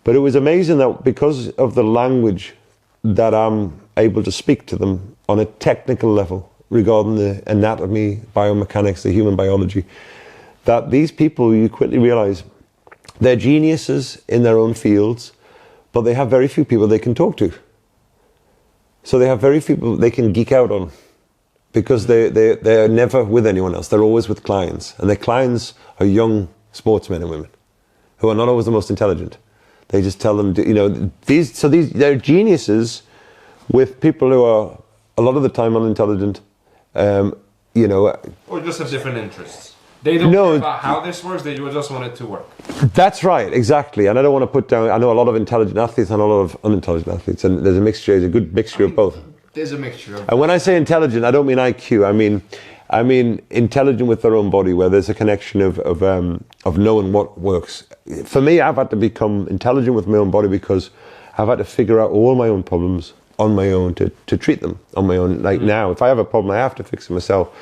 But it was amazing that because of the language that I'm able to speak to them on a technical level regarding the anatomy, biomechanics, the human biology, that these people, you quickly realize, they're geniuses in their own fields, but they have very few people they can talk to. So they have very few people they can geek out on, because they're never with anyone else. They're always with clients. And their clients are young sportsmen and women who are not always the most intelligent. They just tell them, you know, they're geniuses with people who are a lot of the time unintelligent, you know. Or just have different interests. They don't care about how this works, they just want it to work. That's right, exactly. And I don't want to put down, I know a lot of intelligent athletes and a lot of unintelligent athletes, and there's a mixture, there's a good mixture of both. There's a mixture of both. And when I say intelligent, I don't mean IQ, I mean intelligent with their own body, where there's a connection of knowing what works. For me, I've had to become intelligent with my own body because I've had to figure out all my own problems on my own to treat them on my own. Like now, if I have a problem, I have to fix it myself.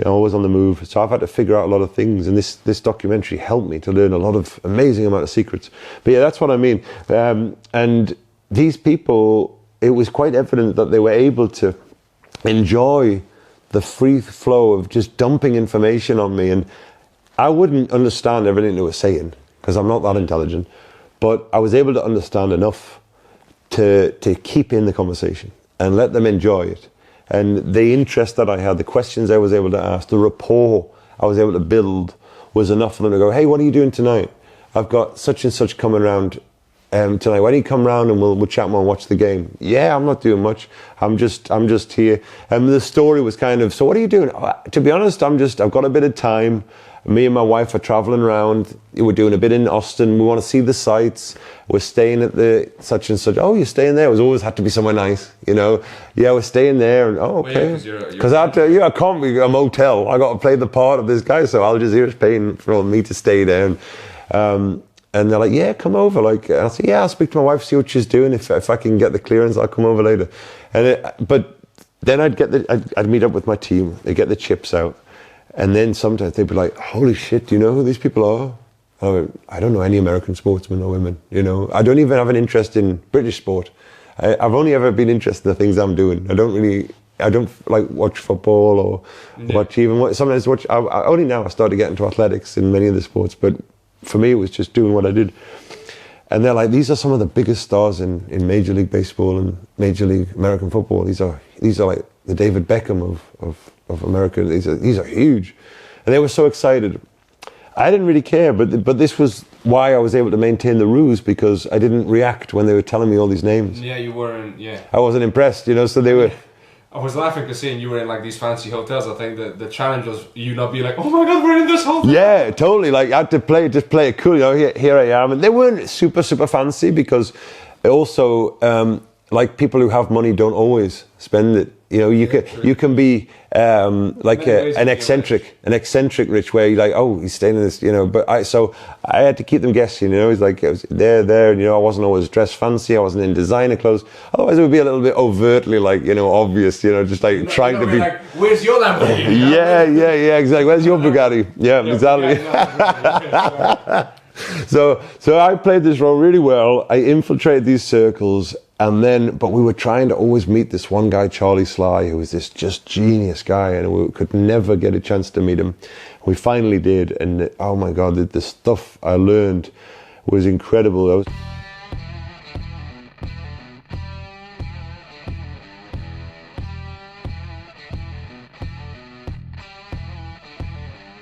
I'm always on the move, so I've had to figure out a lot of things, and this documentary helped me to learn a lot of amazing amount of secrets. But yeah, that's what I mean. And these people, it was quite evident that they were able to enjoy the free flow of just dumping information on me, and I wouldn't understand everything they were saying because I'm not that intelligent, but I was able to understand enough to keep in the conversation and let them enjoy it. And the interest that I had, the questions I was able to ask, the rapport I was able to build was enough for them to go, hey, what are you doing tonight? I've got such and such coming around tonight. Why don't you come round and we'll chat more and watch the game? Yeah, I'm not doing much. I'm just here. And the story was kind of, so what are you doing? To be honest, I've got a bit of time. Me and my wife are traveling around. We're doing a bit in Austin. We want to see the sights. We're staying at the such and such. Oh, you're staying there? It was always had to be somewhere nice, you know. Yeah, we're staying there. And oh, okay. Because I can't be a motel. I got to play the part of this guy, so Al Jazeera's paying for me to stay there. And they're like, yeah, come over. Like, and I said, yeah, I'll speak to my wife, see what she's doing. If I can get the clearance, I'll come over later. But then I'd meet up with my team. They'd get the chips out. And then sometimes they'd be like, holy shit, do you know who these people are? I don't know any American sportsmen or women, you know. I don't even have an interest in British sport. I've only ever been interested in the things I'm doing. I don't like watch football or sometimes watch, only now I started getting into athletics in many of the sports, but for me it was just doing what I did. And they're like, these are some of the biggest stars in Major League Baseball and Major League American football. These are like the David Beckham of America. These are huge. And they were so excited. I didn't really care, but this was why I was able to maintain the ruse, because I didn't react when they were telling me all these names. Yeah, you weren't, yeah. I wasn't impressed, you know, so they were... I was laughing because seeing you were in like these fancy hotels. I think the challenge was you not being like, oh my God, we're in this hotel. Yeah, totally. Like I had to play it cool. You know, here I am. And they weren't super fancy, because also like people who have money don't always spend it. You know, you can be like an eccentric rich, where you're like, oh, he's staying in this, you know. But I had to keep them guessing. You know, it's like there, and you know, I wasn't always dressed fancy. I wasn't in designer clothes. Otherwise, it would be a little bit overtly, like, you know, obvious. You know, just like trying to be like, where's your Lamborghini? Yeah, exactly. Where's your Bugatti? Yeah, exactly. So I played this role really well. I infiltrated these circles. But we were trying to always meet this one guy, Charlie Sly, who was this just genius guy, and we could never get a chance to meet him. We finally did, and oh my God, the stuff I learned was incredible.